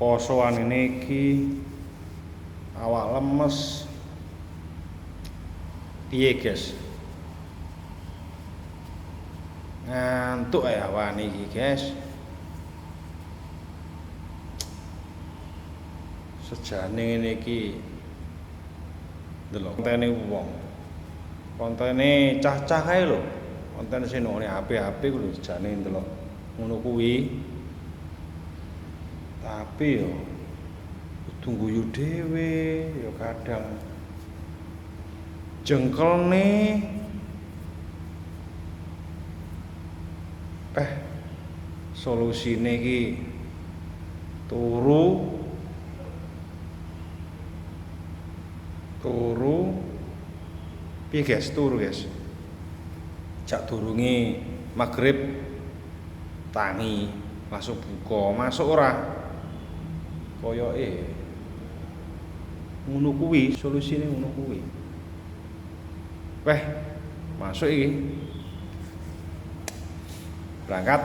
Posoan ini iki awak lemes. Piye, guys? Ngantuk ya awan iki, guys. Sejane ngene iki delok kontene wong. Kontene cah-cah kae lho. Konten sing nang HP ku lho sejane ndelok ngono kuwi. Tapi yo kudu guyu dhewe, yo kadang jengkelne solusine iki turu piye guys, turu guys. Jak durunge magrib tangi langsung buka, masuk ora? Koyoke ngono kuwi, solusine ngono kuwi. Masuk iki. Berangkat.